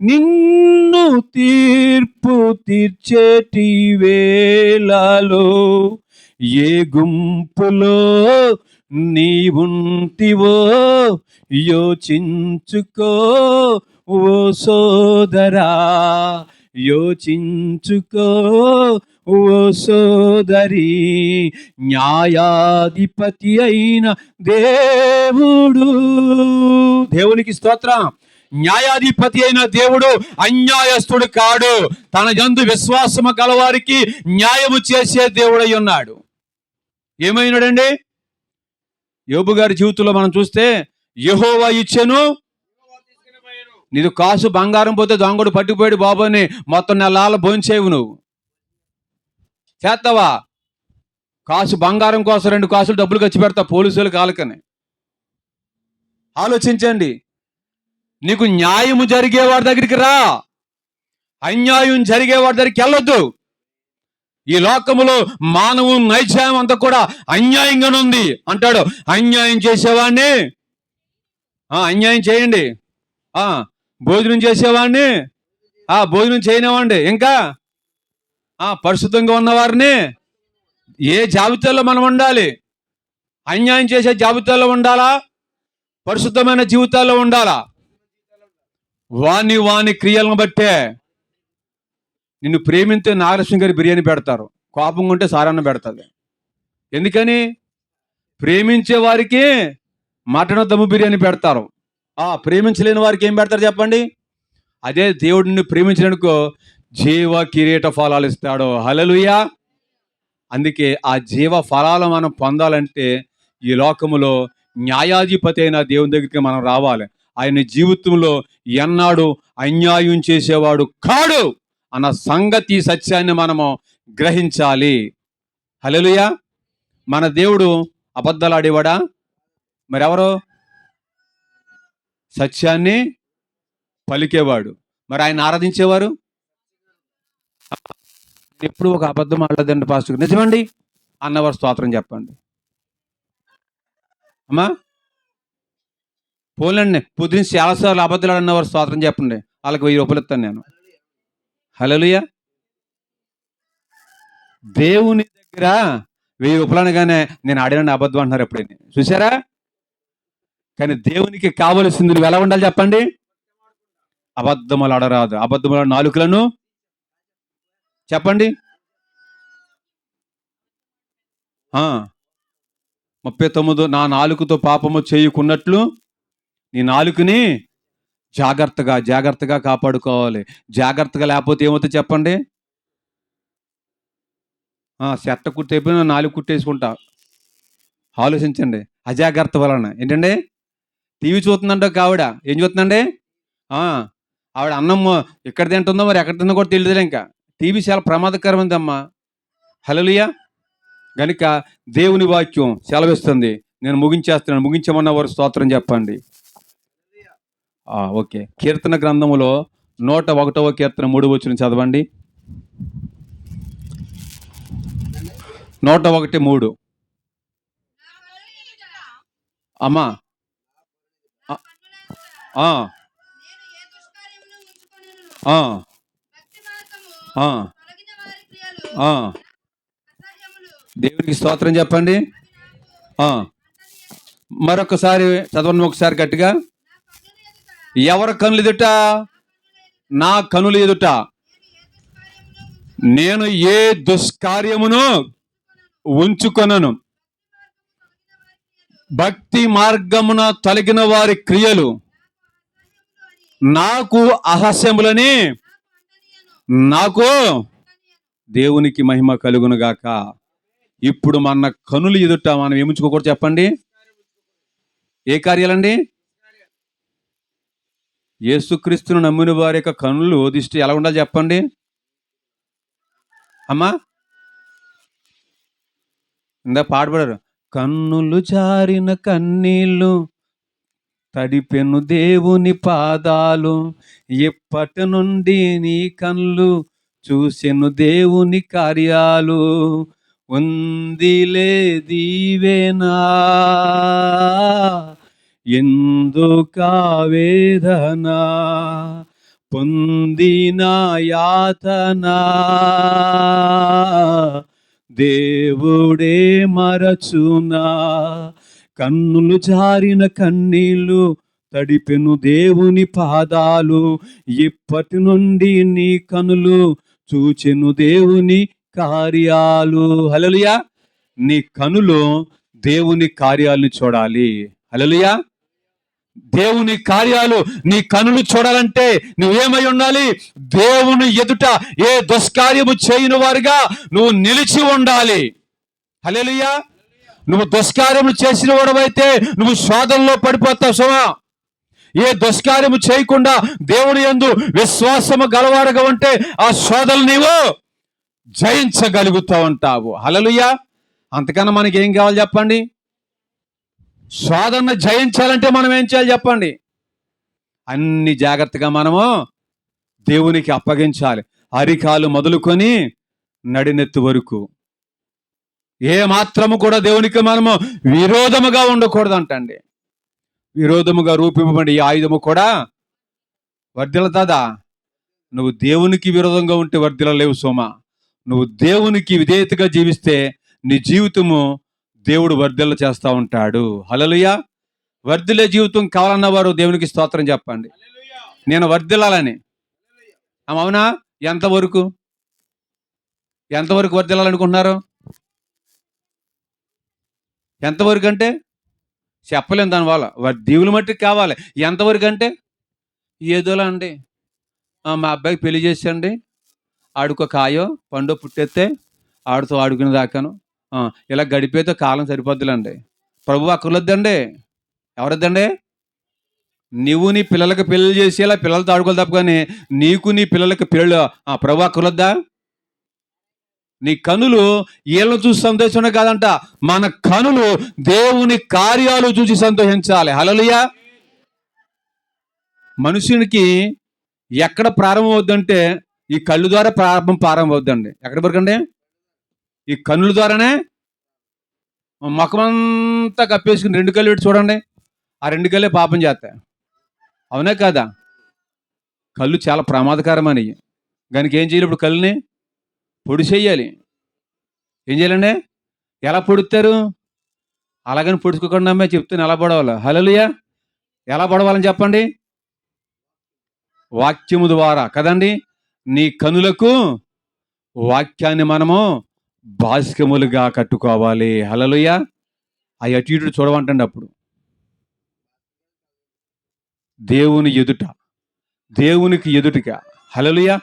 నిన్ను తీర్పు తీర్చేటి వేళలో ఏ గుంపులో నీవుంటివో యోచించుకో ఓ సోదరా, యోచించుకో ఓ సోదరి. న్యాయాధిపతి అయిన దేవుడు, దేవునికి స్తోత్రం. న్యాయాధిపతి అయిన దేవుడు అన్యాయస్తుడు కాడు. తన యందు విశ్వాసము గలవారికి న్యాయము చేసే దేవుడై ఉన్నాడు. ఏమైనాడండి? యోబు గారి జీవితంలో మనం చూస్తే, యెహోవా ఇచ్చెను, నీది కాసు బంగారం పోతే దొంగడు పట్టుకుపోయాడు బాబు అని మొత్తం నెలల భోంచేవు. నువ్వు చేస్తావా? కాసు బంగారం కోసం 2 కాసులు డబ్బులు ఖర్చు పెడతా పోలీసులు కాలకని. ఆలోచించండి. నీకు న్యాయము జరిగేవాడి దగ్గరికి రా, అన్యాయం జరిగేవాడి దగ్గరికి వెళ్ళొద్దు. ఈ లోకములో మానవు నైజం అంతా కూడా అన్యాయంగానే ఉంది అంటాడు. అన్యాయం చేసేవాడిని అన్యాయం చేయండి, భోజనం చేసేవాడిని భోజనం చేయనివ్వండి, ఇంకా పరిశుద్ధంగా ఉన్నవారిని. ఏ జాబితాలో మనం ఉండాలి? అన్యాయం చేసే జాబితాలో ఉండాలా? పరిశుద్ధమైన జీవితాల్లో ఉండాలా? వాని క్రియలను బట్టే. నిన్ను ప్రేమించే నాగలక్ష్మి గారి బిర్యానీ పెడతారు, కోపంగా ఉంటే సారన్న పెడతాది. ఎందుకని? ప్రేమించే వారికి మటన్ దమ్ము బిర్యానీ పెడతారు. ప్రేమించలేని వారికి ఏం పెడతారు చెప్పండి? అదే దేవుడు నిన్ను ప్రేమించిననుకో జీవ కిరీట ఫలాలు ఇస్తాడు. హల్లెలూయా. అందుకే ఆ జీవ ఫలాలు మనం పొందాలంటే ఈ లోకములో న్యాయాధిపతి అయిన దేవుని దగ్గరికి మనం రావాలి. ఆయన జీవితంలో ఎన్నాడు అన్యాయం చేసేవాడు కాడు అన్న సంగతి, సత్యాన్ని మనము గ్రహించాలి. హల్లెలూయా. మన దేవుడు అబద్ధాలు ఆడేవాడా? మరెవరు? సత్యాన్ని పలికేవాడు. మరి ఆయన ఆరాధించేవారు? ఎప్పుడు ఒక అబద్ధం ఆడలేదండి పాస్టర్, నిజమండి అన్నవారు స్తోత్రం చెప్పండి. అమ్మా పోలండి, పొద్దున్న చాలాసార్లు అబద్ధాలు అన్నవారు స్తోత్రం చెప్పండి. వాళ్ళకి 1000 రూపాయలు ఇస్తాను నేను. హల్లెలూయా. దేవుని దగ్గర 1000 రూపాయలు అనగానే నేను ఆడిన అబద్ధం అంటున్నారు ఎప్పుడైనా చూసారా? కానీ దేవునికి కావలసింది నువ్వు ఎలా ఉండాలి చెప్పండి? అబద్ధములు ఆడరాదు. అబద్ధముల నాలుకలను చెప్పండి. 39 నా నాలుకతో పాపము చేయకున్నట్లు నీ నాలుకని జాగ్రత్తగా జాగ్రత్తగా కాపాడుకోవాలి. జాగ్రత్తగా లేకపోతే ఏమవుతుంది చెప్పండి? చెట్ట కుట్టయిపోయినా 4 కుట్టేసుకుంటా. ఆలోచించండి. అజాగ్రత్త వలన. ఏంటండి? టీవీ చూస్తుందంట ఒక ఆవిడ. ఏం చూస్తుందండి? ఆ! ఆవిడ అన్నం ఎక్కడ తింటుందో మరి ఎక్కడ తిందో కూడా తెలీదులే ఇంకా. టీవీ చాలా ప్రమాదకరమైనదమ్మా. హల్లెలూయా! గనుక దేవుని వాక్యం సెలవిస్తుంది. నేను ముగించేస్తున్నాను. ముగించమన్న వారు స్తోత్రం చెప్పండి. ఓకే. కీర్తన గ్రంథములో 101వ కీర్తన 3వ వచనం చదవండి. 101:3. అమ్మా. ఆ! ఆ! ఆ! ఆ! దేవునికి స్తోత్రం చెప్పండి. ఆ! మరొకసారి చదవండి ఒకసారి గట్టిగా. ఎవరి కనులు ఎదుట? నా కనులు ఎదుట నేను ఏ దుష్కార్యమును ఉంచుకొనను. భక్తి మార్గమున తొలగిన వారి క్రియలు నాకు అసహ్యములని నాకు. దేవునికి మహిమ కలుగును గాక. ఇప్పుడు మన కనులు ఎదుట మనం ఏముంచుకోకూడదు చెప్పండి? ఏ కార్యాలండి? యేసుక్రీస్తును నమ్మిన వారి యొక్క కనులు దిష్టి ఎలా ఉండాలి చెప్పండి అమ్మా? ఇందా పాడబడారు. కన్నులు జారిన కన్నీళ్ళు తడిపెను దేవుని పాదాలు, ఇప్పటి నుండి నీ కళ్ళు చూసెను దేవుని కార్యాలు. ఉందిలే దీవెనా ఎందుకా వేదన, పొందిన యాతన దేవుడే మరచునా. కన్నులు జారిన కన్నీళ్ళు తడిపెను దేవుని పాదాలు, ఇప్పటి నుండి నీ కనులు చూచెను దేవుని కార్యాలు. హల్లెలూయా! నీ కనులు దేవుని కార్యాలను చూడాలి. హల్లెలూయా! దేవుని కార్యాలు నీ కనులు చూడాలంటే నువ్వేమై ఉండాలి? దేవుని ఎదుట ఏ దుష్కార్యము చేయని వారుగా నువ్వు నిలిచి ఉండాలి. హల్లెలూయా! నువ్వు దుష్కార్యము చేసిన వాడవైతే నువ్వు శోధనలో పడిపోతావు సుమా. ఏ దుష్కార్యము చేయకుండా దేవుని యందు విశ్వాసము గలవారుగా ఉంటే ఆ శోధనలు నీవు జయించగలుగుతా ఉంటావు. హల్లెలూయా! అంతకన్నా మనకి ఏం కావాలి చెప్పండి? శోధన జయించాలంటే మనం ఏం చేయాలి చెప్పండి? అన్ని జాగ్రత్తగా మనము దేవునికి అప్పగించాలి. అరికాలు మొదలుకొని నడినెత్తి వరకు ఏ మాత్రము కూడా దేవునికి మనము విరోధముగా ఉండకూడదంటండి. విరోధముగా రూపింపబడి ఈ ఆయుధము కూడా వర్ధిల్లుతుందా? నువ్వు దేవునికి విరోధంగా ఉంటే వర్ధిల్లలేవు సోమా. నువ్వు దేవునికి విధేయతగా జీవిస్తే నీ జీవితము దేవుడు వర్ధిల్ల చేస్తూ ఉంటాడు. హల్లెలూయా! వర్ధిల్లే జీవితం కావాలన్న వారు దేవునికి స్తోత్రం చెప్పండి. నేను వర్ధిల్లాలని. అవునా? ఎంతవరకు ఎంతవరకు వర్ధిల్లాలనుకుంటున్నారు? ఎంతవరకు అంటే చెప్పలేము దానివల్ల. దీవుల మట్టుకు కావాలి. ఎంతవరకు అంటే ఏదోలా అండి. మా అబ్బాయికి పెళ్లి చేసండి, ఆడికో కాయో పండో పుట్టెత్తే ఆడితో ఆడుకునే దాకాను ఇలా గడిపేతో కాలం సరిపోద్దులండి. ప్రభు అక్కర్లొద్దండి. ఎవరొద్దండి? నువ్వు నీ పిల్లలకి పెళ్లి చేసేలా పిల్లలతో ఆడుకోవాలి తప్ప కానీ నీకు నీ పిల్లలకి పెళ్ళి ప్రభు అక్కర్లొద్దా? నీ కనులు వీళ్ళను చూసి సంతోషం కాదంట, మన కనులు దేవుని కార్యాలు చూసి సంతోషించాలి. హల్లెలూయా! మనుషునికి ఎక్కడ ప్రారంభం అవుద్దంటే ఈ కళ్ళు ద్వారా ప్రారంభం అవుద్దండి. ఎక్కడ వరకండి? ఈ కన్నుల ద్వారానే. ముఖమంతా కప్పేసుకుని 2 కళ్ళు పెట్టి చూడండి, ఆ 2 కళ్ళే పాపం చేస్తాయి. అవునా కాదా? కళ్ళు చాలా ప్రమాదకరమని కనుక ఏం చేయాలి? ఇప్పుడు కళ్ళుని పొడి చేయాలి. ఏం చేయాలండి? ఎలా పొడుస్తారు? అలాగని పొడుచుకోకుండా అమ్మాయి చెప్తాను ఎలా పొడవాలో. హల్లెలూయా! ఎలా పొడవాలని చెప్పండి? వాక్యము ద్వారా కదండి. నీ కనులకు వాక్యాన్ని మనము బాస్కములుగా కట్టుకోవాలి. హల్లెలూయా! అవి అటు ఇటు చూడమంటండి. అప్పుడు దేవుని ఎదుట దేవునికి ఎదుటిగా. హల్లెలూయా.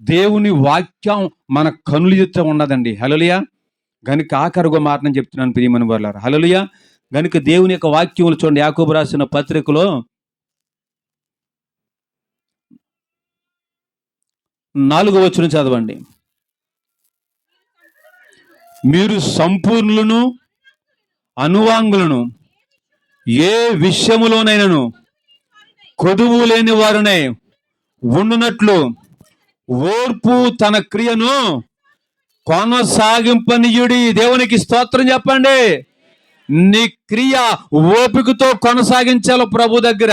దేవుని వాక్యం మన కనుల ఎదుట ఉన్నదండి. హల్లెలూయా. గనుక ఆఖరుగా మాట చెప్తున్నాను ప్రియమైన వారలారా. హల్లెలూయా. గనుక దేవుని యొక్క వాక్యములు చూడండి, యాకోబు రాసిన పత్రికలో 4వ వచనం చదవండి. మీరు సంపూర్ణులను అనువాంగులను, ఏ విషయములోనైనను కొదువు లేని వారునే ఉండునట్లు ఓర్పు తన క్రియను కొనసాగింపనీయుడి. దేవునికి స్తోత్రం చెప్పండి. నీ క్రియ ఓపికతో కొనసాగించాలి ప్రభు దగ్గర.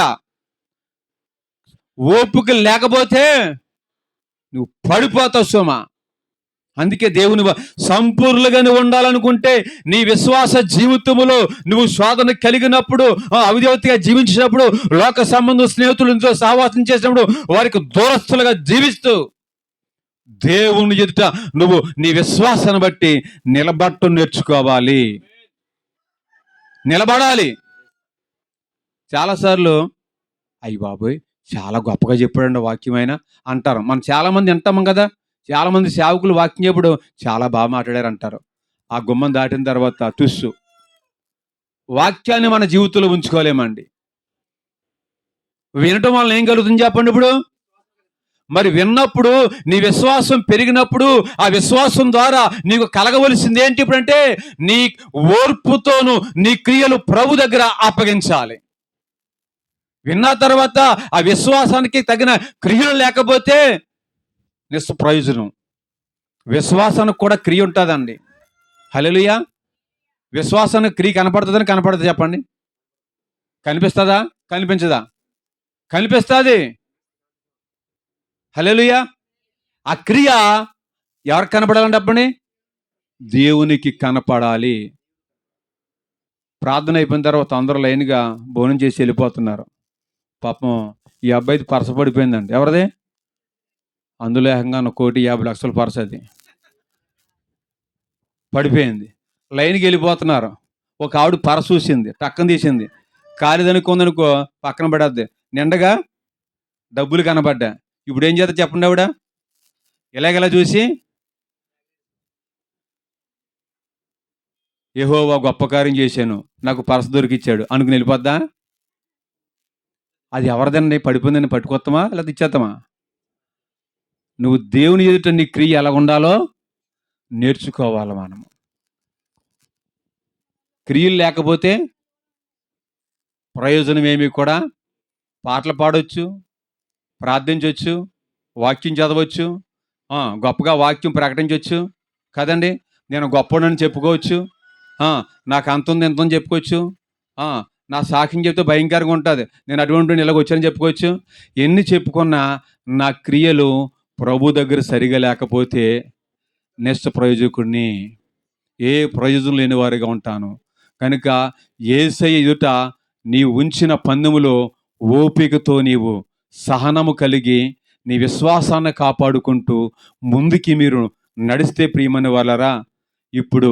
ఓపిక లేకపోతే నువ్వు పడిపోతావు సుమా. అందుకే దేవుని సంపూర్ణంగా నువ్వు ఉండాలనుకుంటే నీ విశ్వాస జీవితములో నువ్వు శోధన కలిగినప్పుడు, అవిధేయతగా జీవించినప్పుడు, లోక సంబంధం స్నేహితులతో సహవాసం చేసినప్పుడు వారికి దూరస్తులుగా జీవిస్తూ దేవుని ఎదుట నువ్వు నీ విశ్వాసాన్ని బట్టి నిలబడటం నేర్చుకోవాలి, నిలబడాలి. చాలాసార్లు అయ్యి బాబోయ్ చాలా గొప్పగా చెప్పాడండి వాక్యం ఆయన అంటారు. మనం చాలామంది వింటాము కదా. చాలామంది సేవకులు వాక్యం చెప్పుడు చాలా బాగా మాట్లాడారు అంటారు. ఆ గుమ్మం దాటిన తర్వాత తుస్సు. వాక్యాన్ని మన జీవితంలో ఉంచుకోలేమండి. వినటం వల్ల ఏం కలుగుతుంది చెప్పండి. ఇప్పుడు మరి విన్నప్పుడు నీ విశ్వాసం పెరిగినప్పుడు ఆ విశ్వాసం ద్వారా నీకు కలగవలసింది ఏంటి? ఇప్పుడంటే నీ ఓర్పుతోను నీ క్రియలు ప్రభు దగ్గర అప్పగించాలి. విన్న తర్వాత ఆ విశ్వాసానికి తగిన క్రియలు లేకపోతే నిష్ప్రయోజనం. విశ్వాసానికి కూడా క్రియ ఉంటుందండి. హల్లెలూయా. విశ్వాసానికి క్రియ కనపడుతుందని కనపడుతుంది చెప్పండి. కనిపిస్తుందా? కనిపించదా? కనిపిస్తుంది. హల్లెలూయా. ఆ క్రియ ఎవరికి కనపడాలంటే చెప్పండి, దేవునికి కనపడాలి. ప్రార్థన అయిపోయిన తర్వాత అందరూ లైన్గా భోజనం చేసి వెళ్ళిపోతున్నారు. పాపం ఈ అబ్బాయిది పరస పడిపోయిందండి. ఎవరిది? అందులో ఏకంగా 1,50,00,000 పరస అది పడిపోయింది. లైన్కి వెళ్ళిపోతున్నారు. ఒక ఆవిడ పరస చూసింది, టక్కన తీసింది. కాలిదనుకుందనుకో పక్కన పడద్ది. నిండగా డబ్బులు కనబడ్డా. ఇప్పుడు ఏం చేస్తా చెప్పండి? ఆవిడ ఇలాగెలా చూసి యెహోవా గొప్ప కార్యం చేశాను, నాకు పరస దొరికిచ్చాడు అనుకుని వెళ్ళిపోద్దా? అది ఎవరిదండి? పడిపోయిందని పట్టుకొస్తామా లేదా ఇచ్చేస్తామా? నువ్వు దేవుని ఎదుట నీ క్రియ ఎలా ఉండాలో నేర్చుకోవాలి. మనము క్రియలు లేకపోతే ప్రయోజనం ఏమీ కూడా. పాటలు పాడవచ్చు, ప్రార్థించవచ్చు, వాక్యం చదవచ్చు, గొప్పగా వాక్యం ప్రకటించవచ్చు కదండి. నేను గొప్పవాడని చెప్పుకోవచ్చు, నాకు అంత ఉంది ఎంత ఉంది చెప్పుకోవచ్చు, నా సాక్ష్యం చెప్తే భయంకరంగా ఉంటుంది, నేను అటువంటి ఇలాగ వచ్చానని చెప్పుకోవచ్చు. ఎన్ని చెప్పుకున్నా నా క్రియలు ప్రభు దగ్గర సరిగా లేకపోతే నిష్ప్రయోజకుడిని, ఏ ప్రయోజనం లేని వారిగా ఉంటాను. కనుక యేసయ్య ఎదుట నీవు ఉంచిన పందెములో ఓపికతో నీవు సహనము కలిగి నీ విశ్వాసాన్ని కాపాడుకుంటూ ముందుకి మీరు నడిస్తే ప్రియమైన వాళ్ళరా, ఇప్పుడు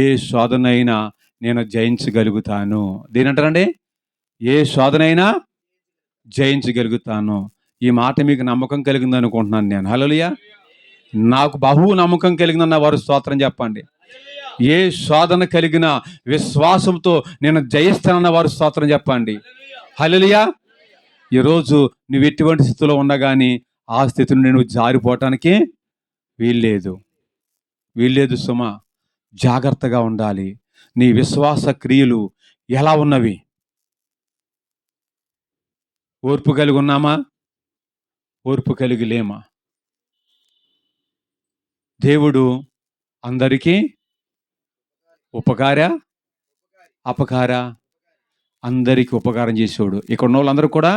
ఏ శోధనైనా నేను జయించగలుగుతాను. దేనంటారండి? ఏ శోధనైనా జయించగలుగుతాను. ఈ మాట మీకు నమ్మకం కలిగింది అనుకుంటున్నాను నేను. హల్లెలూయా. నాకు బహు నమ్మకం కలిగిందన్న వారు స్తోత్రం చెప్పండి. ఏ శోధన కలిగిన విశ్వాసంతో నేను జయిస్తానన్న వారు స్తోత్రం చెప్పండి. హల్లెలూయా. ఈరోజు నువ్వు ఎటువంటి స్థితిలో ఉన్నా కానీ ఆ స్థితి నుండి నువ్వు జారిపోవటానికి వీల్లేదు సుమా. జాగ్రత్తగా ఉండాలి. నీ విశ్వాస క్రియలు ఎలా ఉన్నవి? ఓర్పు కలిగి ఉన్నామా? ఓర్పు కలిగి లేమా? దేవుడు అందరికీ అపకార అందరికీ ఉపకారం చేసేవాడు. ఇక్కడ ఉన్న వాళ్ళందరూ కూడా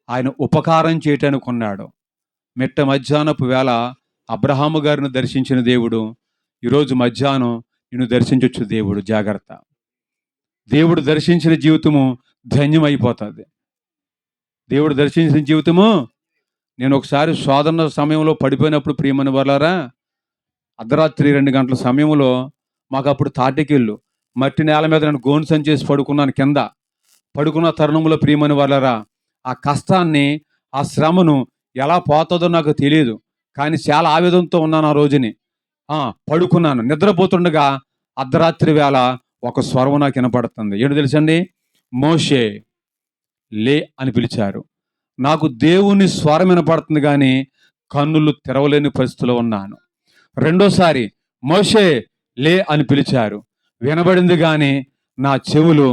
ఆయన ఉపకారం చేయటానికి ఉన్నాడు. మిట్ట మధ్యాహ్నపు వేళ అబ్రహాము గారిని దర్శించిన దేవుడు ఈరోజు మధ్యాహ్నం నిన్ను దర్శించవచ్చు. దేవుడు జాగ్రత్త. దేవుడు దర్శించిన జీవితము ధన్యమైపోతుంది. దేవుడు దర్శించిన జీవితము. నేను ఒకసారి శోధన సమయంలో పడిపోయినప్పుడు ప్రియమైన వాళ్ళారా, అర్ధరాత్రి 2 గంటల సమయంలో మాకు అప్పుడు తాటికిళ్ళు మట్టి నేల మీద నేను గోను సంచేసి పడుకున్నాను. కింద పడుకున్న తరుణంలో ప్రియమైన వాళ్ళారా, ఆ కష్టాన్ని ఆ శ్రమను ఎలా పోతుందో నాకు తెలియదు, కానీ చాలా ఆవేదనతో ఉన్నాను ఆ రోజుని. పడుకున్నాను, నిద్రపోతుండగా అర్ధరాత్రి వేళ ఒక స్వరం నాకు వినపడుతుంది. ఏంటో తెలుసండి? మోషే లే అని పిలిచారు. నాకు దేవుని స్వరం వినపడుతుంది కానీ కన్నులు తెరవలేని పరిస్థితిలో ఉన్నాను. రెండోసారి మోషే లే అని పిలిచారు. వినబడింది కానీ నా చెవులు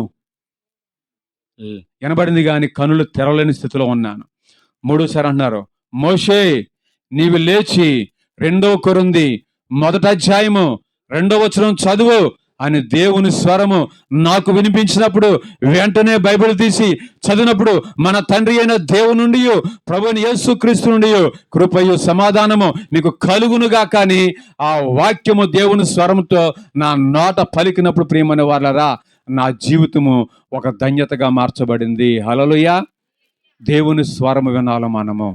వినబడింది కానీ కన్నులు తెరవలేని స్థితిలో ఉన్నాను. మూడోసారి అంటున్నారు, మోషే నీవు లేచి 2 కొరింథీ 1 అధ్యాయము 2వ వచనం చదువు అని దేవుని స్వరము నాకు వినిపించినప్పుడు వెంటనే బైబిల్ తీసి చదివినప్పుడు మన తండ్రి అయిన దేవుని నుండి ప్రభువైన యేసుక్రీస్తు నుండి కృపయు సమాధానము నీకు కలుగునుగా. కానీ ఆ వాక్యము దేవుని స్వరముతో నా నోట పలికినప్పుడు ప్రియమైన వాళ్ళరా నా జీవితము ఒక ధన్యతగా మార్చబడింది. హల్లెలూయా. దేవుని స్వరము వినాలి మనము.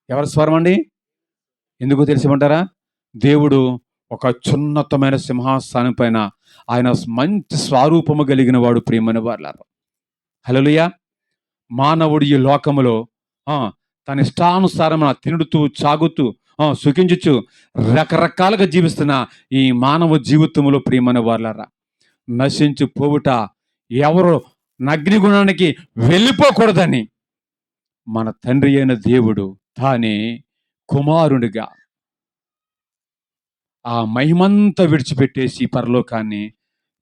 ఎవరి స్వరం అండి? ఎందుకు తెలిసిమంటారా? దేవుడు ఒక చున్నతమైన సింహాసనం పైన ఆయన మంచి స్వరూపము కలిగిన వాడు ప్రియమైన వాళ్ళారు. హల్లెలూయా. మానవుడు ఈ లోకములో తన ఇష్టానుసారమున తినుడుతూ చాగుతూ సుఖించుచు రకరకాలుగా జీవిస్తున్న ఈ మానవ జీవితంలో ప్రియమైన వాళ్ళారా నశించి పోవుట ఎవరు నగ్నిగుణానికి వెళ్ళిపోకూడదని మన తండ్రి అయిన దేవుడు తానే కుమారునిగా ఆ మహిమంతా విడిచిపెట్టేసి పరలోకాన్ని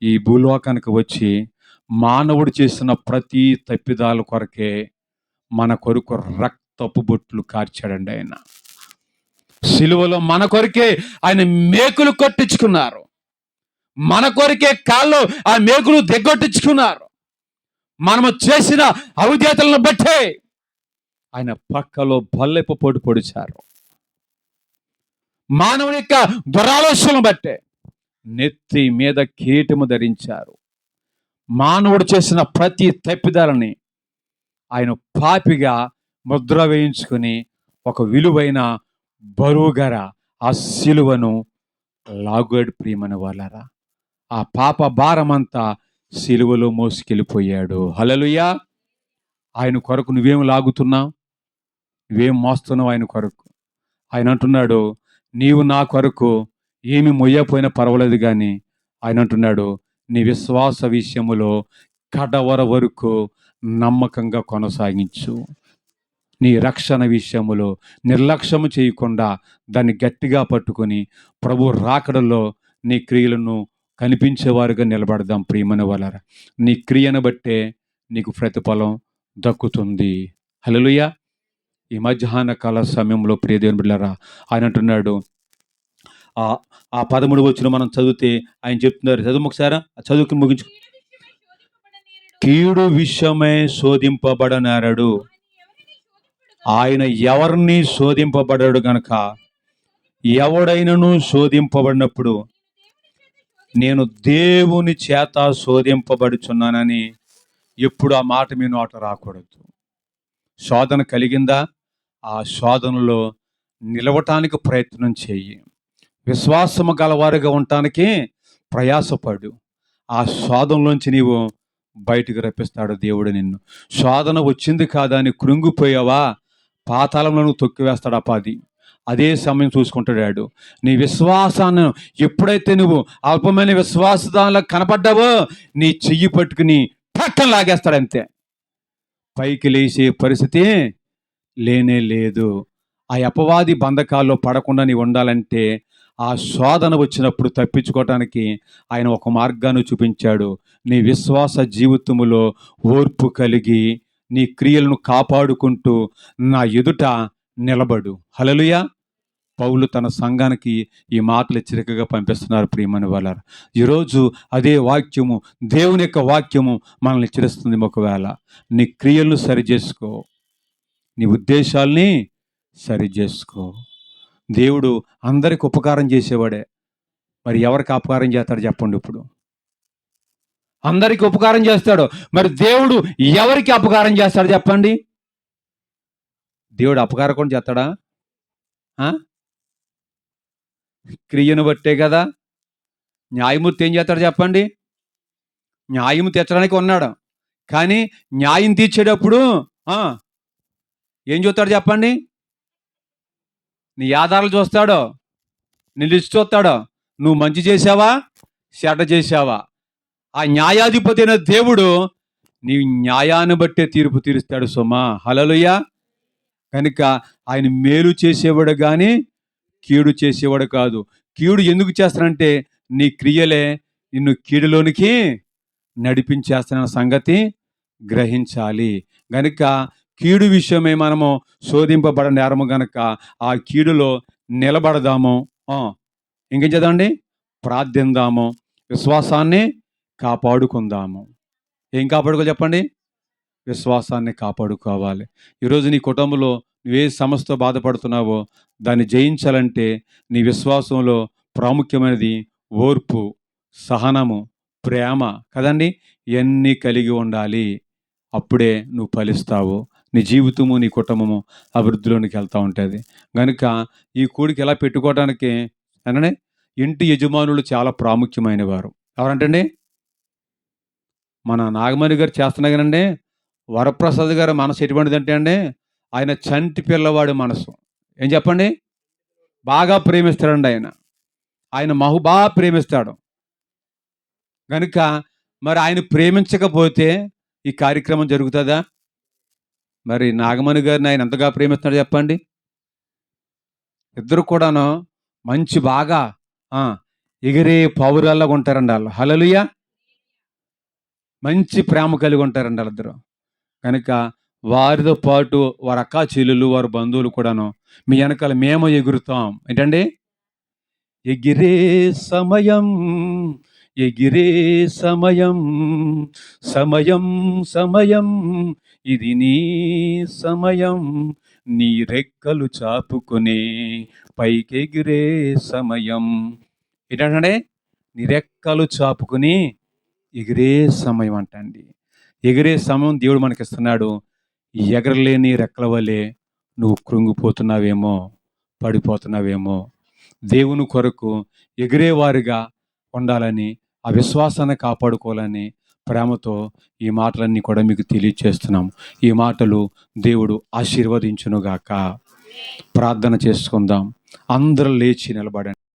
ఈ భూలోకానికి వచ్చి మానవుడు చేసిన ప్రతి తప్పిదాల కొరకే మన కొరకు రక్తపు బొట్లు కార్చాడండి. ఆయన సిలువలో మన కొరకే ఆయన మేకులు కొట్టించుకున్నారు. మన కొరకే కాళ్ళు ఆ మేకులు దిగ్గొట్టించుకున్నారు. మనము చేసిన అవిధేయతలను బట్టే ఆయన పక్కలో బల్లెపు పోటు పొడిచారు. మానవుని యొక్క దురాలోచనను బట్టే నెత్తి మీద కిరీటము ధరించారు. మానవుడు చేసిన ప్రతి తప్పిదాలని ఆయన పాపిగా ముద్ర వేయించుకుని ఒక విలువైన బరువుగర ఆ సిలువను లాగాడు ప్రియమైన వాళ్ళరా. ఆ పాప భారమంతా సిలువలో మోసుకెళ్ళిపోయాడు. హల్లెలూయా. ఆయన కొరకు నువ్వేం లాగుతున్నావు? నువ్వేం మోస్తున్నావు ఆయన కొరకు? ఆయన అంటున్నాడు, నీవు నా కొరకు ఏమి మొయ్యపోయినా పర్వాలేదు, కానీ ఆయన అంటున్నాడు, నీ విశ్వాస విషయములో కడవర వరకు నమ్మకంగా కొనసాగించు. నీ రక్షణ విషయములో నిర్లక్ష్యము చేయకుండా దాన్ని గట్టిగా పట్టుకొని ప్రభు రాకడలో నీ క్రియలను కనిపించేవారుగా నిలబడదాం ప్రియమైన వాళ్ళారా. నీ క్రియను బట్టే నీకు ప్రతిఫలం దక్కుతుంది. హల్లెలూయా. ఈ మధ్యాహ్న కాల సమయంలో ప్రియ దేవుని బిడ్డలారా ఆయన అంటున్నాడు, ఆ 13వ వచనం మనం చదివితే ఆయన చెప్తున్నారు, చదువు ఒకసారి చదువుకుని ముగించు. కీడు విషయమై శోధింపబడనారడు, ఆయన ఎవరిని శోధింపబడాడు గనక ఎవడైనను శోధింపబడినప్పుడు నేను దేవుని చేత శోధింపబడుచున్నానని ఎప్పుడు ఆ మాట మీ నోట రాకూడదు. శోధన కలిగిందా? ఆ శోధనలో నిలవటానికి ప్రయత్నం చెయ్యి. విశ్వాసము గలవారుగా ఉండటానికి ప్రయాసపడు. ఆ శోధనలోంచి నీవు బయటకు రప్పిస్తాడు దేవుడు నిన్ను. శోధన వచ్చింది కాదా అని కృంగిపోయావా, పాతాళంలో తొక్కివేస్తాడు అపాది. అదే సమయం చూసుకుంటాడు. నీ విశ్వాసాన్ని ఎప్పుడైతే నువ్వు అల్పమైన విశ్వాసంలో కనపడ్డావో నీ చెయ్యి పట్టుకుని పక్కన లాగేస్తాడు అంతే. పైకి లేచే పరిస్థితి లేనే లేదు. ఆ అపవాది బంధకాల్లో పడకుండా నీవు ఉండాలంటే ఆ శోధన వచ్చినప్పుడు తప్పించుకోవటానికి ఆయన ఒక మార్గాన్ని చూపించాడు. నీ విశ్వాస జీవితములో ఓర్పు కలిగి నీ క్రియలను కాపాడుకుంటూ నా ఎదుట నిలబడు. హల్లెలూయా. పౌలు తన సంఘానికి ఈ మాటలు హెచ్చరికగా పంపిస్తున్నారు ప్రియమైన వాళ్ళారా. ఈరోజు అదే వాక్యము, దేవుని యొక్క వాక్యము మనల్ని హెచ్చరిస్తుంది. ఒకవేళ నీ క్రియలను సరిచేసుకో, నీ ఉద్దేశాల్ని సరిచేసుకో. దేవుడు అందరికి ఉపకారం చేసేవాడే, మరి ఎవరికి అపకారం చేస్తాడు చెప్పండి? ఇప్పుడు అందరికి ఉపకారం చేస్తాడు, మరి దేవుడు ఎవరికి అపకారం చేస్తాడు చెప్పండి? దేవుడు అపకారం కూడా చేస్తాడా? క్రియను బట్టే కదా. న్యాయమూర్తి ఏం చేస్తాడు చెప్పండి? న్యాయం తీర్చడానికి ఉన్నాడు, కానీ న్యాయం తీర్చేటప్పుడు ఏం చూస్తాడు చెప్పండి? నీ ఆధారాలు చూస్తాడో, నీ లిస్ట్ చూస్తాడో, నువ్వు మంచి చేసావా, చెడ్డ చేసావా. ఆ న్యాయాధిపతి అయిన దేవుడు నీ న్యాయాన్ని బట్టే తీర్పు తీరుస్తాడు సుమా. హల్లెలూయా. కనుక ఆయన మేలు చేసేవాడు కానీ కీడు చేసేవాడు కాదు. కీడు ఎందుకు చేస్తానంటే నీ క్రియలే నిన్ను కీడులోనికి నడిపించేస్తున్న సంగతి గ్రహించాలి. గనుక కీడు విషయమై మనము శోధింపబడ నేరము గనక ఆ కీడులో నిలబడదాము. ఆ, ఇంకేం చదవండి, ప్రార్థిందాము, విశ్వాసాన్ని కాపాడుకుందాము. ఏం కాపాడుకో చెప్పండి? విశ్వాసాన్ని కాపాడుకోవాలి. ఈరోజు నీ కుటుంబంలో నువ్వే సమస్యతో బాధపడుతున్నావో దాన్ని జయించాలంటే నీ విశ్వాసంలో ప్రాముఖ్యమైనది ఓర్పు, సహనము, ప్రేమ కదండి. ఇవన్నీ కలిగి ఉండాలి. అప్పుడే నువ్వు ఫలిస్తావు. నీ జీవితము నీ కుటుంబము అభివృద్ధిలోనికి వెళ్తూ ఉంటుంది. కనుక ఈ కూడికి ఎలా పెట్టుకోవడానికి అననే ఇంటి యజమానులు చాలా ప్రాముఖ్యమైన వారు. ఎవరంటండి? మన నాగమణి గారు చేస్తున్నా కానండి, వరప్రసాద్ గారి మనసు ఎటువంటిదంటే అండి, ఆయన చంటి పిల్లవాడి మనసు. ఏం చెప్పండి? బాగా ప్రేమిస్తాడండి ఆయన. ఆయన బాగా ప్రేమిస్తాడు. కనుక మరి ఆయన ప్రేమించకపోతే ఈ కార్యక్రమం జరుగుతుందా? మరి నాగమణి గారిని ఆయన ఎంతగా ప్రేమిస్తున్నాడు చెప్పండి. ఇద్దరు కూడాను మంచి బాగా ఎగిరే పౌరాల్లాగా ఉంటారండి వాళ్ళు. హల్లెలూయా. మంచి ప్రేమ కలిగి ఉంటారండి వాళ్ళిద్దరు. కనుక వారితో పాటు వారి అక్కా చెల్లెలు, వారి బంధువులు కూడాను మీ వెనకాల మేము ఎగురుతాం. ఏంటండి? ఎగిరే సమయం, ఎగిరే సమయం, సమయం సమయం, ఇది నీ సమయం, నీ రెక్కలు చాపుకునే పైకెగిరే సమయం. ఏంటంటే నీ రెక్కలు చాపుకుని ఎగిరే సమయం అంటండి. ఎగిరే సమయం దేవుడు మనకిస్తున్నాడు. ఎగరలేని రెక్కల వలె నువ్వు కృంగిపోతున్నావేమో, పడిపోతున్నావేమో. దేవుని కొరకు ఎగిరేవారిగా ఉండాలని, ఆ విశ్వాసాన్ని కాపాడుకోవాలని ప్రేమతో ఈ మాటలన్నీ కూడా మీకు తెలియచేస్తున్నాం. ఈ మాటలు దేవుడు ఆశీర్వదించునుగాక. ప్రార్థన చేసుకుందాం. అందరూ లేచి నిలబడండి.